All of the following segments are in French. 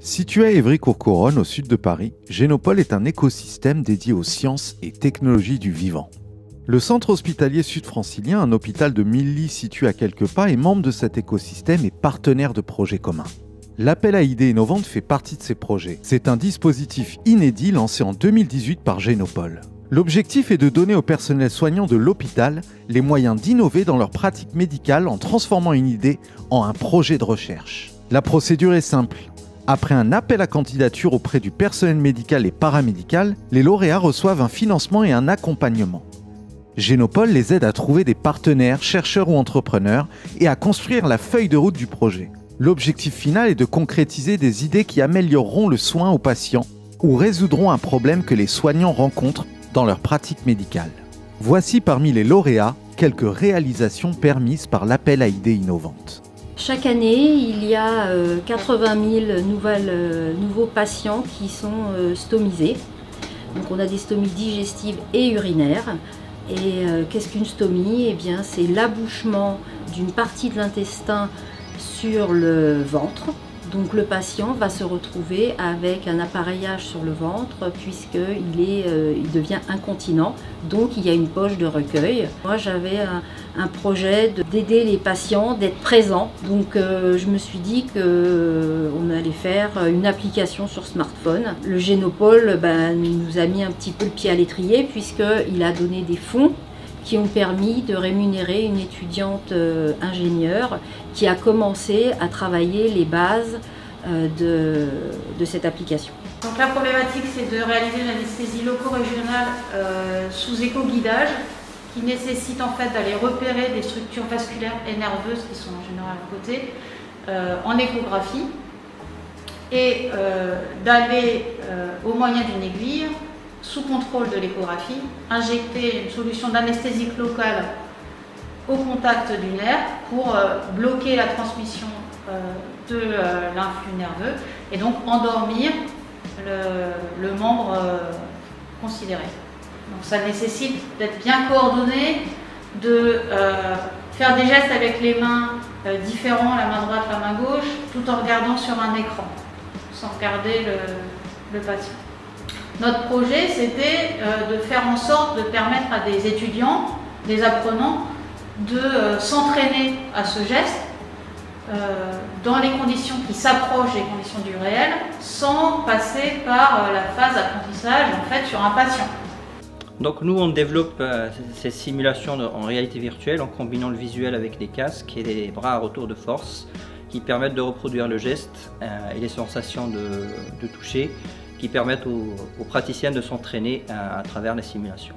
Situé à Évry-Courcouronnes, au sud de Paris, Génopole est un écosystème dédié aux sciences et technologies du vivant. Le centre hospitalier sud-francilien, un hôpital de 1000 lits situé à quelques pas, est membre de cet écosystème et partenaire de projets communs. L'appel à idées innovantes fait partie de ces projets. C'est un dispositif inédit lancé en 2018 par Génopole. L'objectif est de donner au personnel soignant de l'hôpital les moyens d'innover dans leur pratique médicale en transformant une idée en un projet de recherche. La procédure est simple. Après un appel à candidature auprès du personnel médical et paramédical, les lauréats reçoivent un financement et un accompagnement. Génopole les aide à trouver des partenaires, chercheurs ou entrepreneurs et à construire la feuille de route du projet. L'objectif final est de concrétiser des idées qui amélioreront le soin aux patients ou résoudront un problème que les soignants rencontrent dans leur pratique médicale. Voici parmi les lauréats quelques réalisations permises par l'appel à idées innovantes. Chaque année, il y a 80 000 nouveaux patients qui sont stomisés. Donc on a des stomies digestives et urinaires. Et qu'est-ce qu'une stomie? Eh bien, c'est l'abouchement d'une partie de l'intestin sur le ventre. Donc le patient va se retrouver avec un appareillage sur le ventre puisqu'il devient incontinent. Donc il y a une poche de recueil. Moi j'avais un projet d'aider les patients, d'être présents. Donc je me suis dit qu'on allait faire une application sur smartphone. Le Génopole nous a mis un petit peu le pied à l'étrier puisqu'il a donné des fonds qui ont permis de rémunérer une étudiante ingénieure qui a commencé à travailler les bases de cette application. Donc la problématique, c'est de réaliser une anesthésie loco-régionale sous éco-guidage qui nécessite en fait d'aller repérer des structures vasculaires et nerveuses qui sont en général à côté en échographie et d'aller au moyen d'une aiguille sous contrôle de l'échographie, injecter une solution d'anesthésique locale au contact du nerf pour bloquer la transmission de l'influx nerveux et donc endormir le membre considéré. Donc ça nécessite d'être bien coordonné, de faire des gestes avec les mains différents, la main droite, la main gauche, tout en regardant sur un écran, sans regarder le patient. Notre projet, c'était de faire en sorte de permettre à des étudiants, des apprenants, de s'entraîner à ce geste dans les conditions qui s'approchent des conditions du réel, sans passer par la phase d'apprentissage en fait, sur un patient. Donc nous, on développe ces simulations en réalité virtuelle en combinant le visuel avec des casques et des bras à retour de force qui permettent de reproduire le geste et les sensations de toucher, qui permettent aux praticiens de s'entraîner à travers les simulations.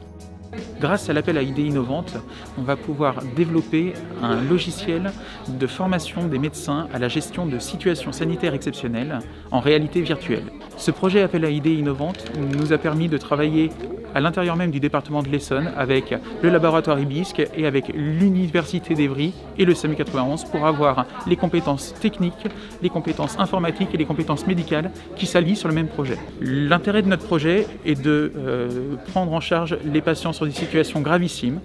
Grâce à l'appel à idées innovantes, on va pouvoir développer un logiciel de formation des médecins à la gestion de situations sanitaires exceptionnelles en réalité virtuelle. Ce projet appel à idées innovantes nous a permis de travailler à l'intérieur même du département de l'Essonne avec le laboratoire IBISC et avec l'université d'Évry et le SAMU 91 pour avoir les compétences techniques, les compétences informatiques et les compétences médicales qui s'allient sur le même projet. L'intérêt de notre projet est de prendre en charge les patients sur des situations gravissimes,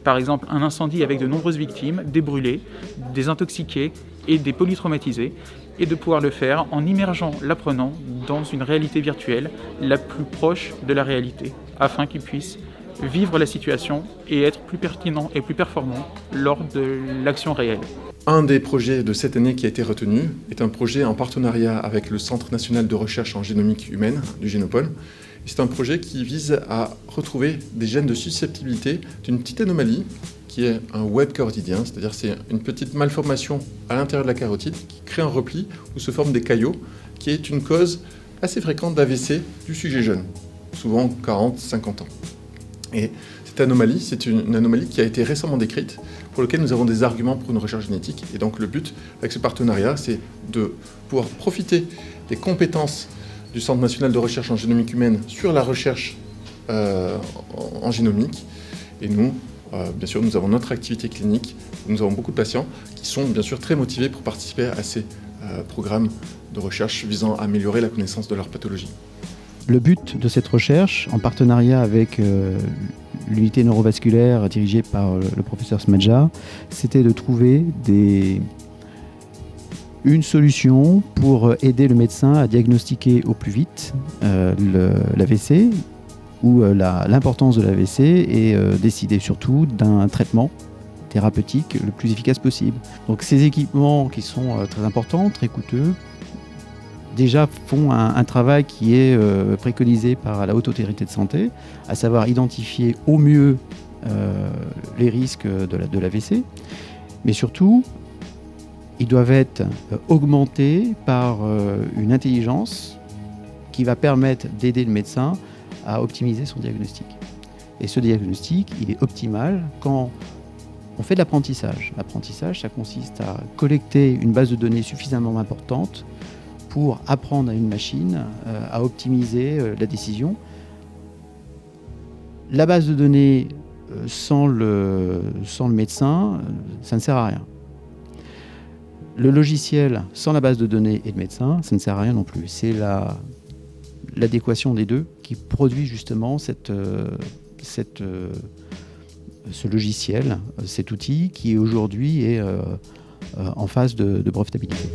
par exemple un incendie avec de nombreuses victimes, des brûlés, des intoxiqués et des polytraumatisés, et de pouvoir le faire en immergeant l'apprenant dans une réalité virtuelle la plus proche de la réalité, afin qu'il puisse vivre la situation et être plus pertinent et plus performant lors de l'action réelle. Un des projets de cette année qui a été retenu est un projet en partenariat avec le Centre national de recherche en génomique humaine du Génopole. C'est un projet qui vise à retrouver des gènes de susceptibilité d'une petite anomalie qui est un web carotidien, c'est-à-dire c'est une petite malformation à l'intérieur de la carotide qui crée un repli où se forment des caillots, qui est une cause assez fréquente d'AVC du sujet jeune, souvent 40-50 ans. Et cette anomalie, c'est une anomalie qui a été récemment décrite, pour laquelle nous avons des arguments pour une recherche génétique. Et donc le but avec ce partenariat, c'est de pouvoir profiter des compétences du Centre national de recherche en génomique humaine sur la recherche en génomique. Et nous, bien sûr, nous avons notre activité clinique, nous avons beaucoup de patients qui sont bien sûr très motivés pour participer à ces programmes de recherche visant à améliorer la connaissance de leur pathologie. Le but de cette recherche, en partenariat avec l'unité neurovasculaire dirigée par le professeur Smadja, c'était de trouver une solution pour aider le médecin à diagnostiquer au plus vite l'AVC ou l'importance de l'AVC et décider surtout d'un traitement thérapeutique le plus efficace possible. Donc ces équipements qui sont très importants, très coûteux, déjà font un travail qui est préconisé par la Haute Autorité de Santé, à savoir identifier au mieux les risques de l'AVC, mais surtout, ils doivent être augmentés par une intelligence qui va permettre d'aider le médecin à optimiser son diagnostic. Et ce diagnostic, il est optimal quand on fait de l'apprentissage. L'apprentissage, ça consiste à collecter une base de données suffisamment importante pour apprendre à une machine à optimiser la décision. La base de données sans le médecin, ça ne sert à rien. Le logiciel sans la base de données et le médecin, ça ne sert à rien non plus. C'est l'adéquation des deux qui produit justement ce logiciel, cet outil qui aujourd'hui est en phase de brevetabilité.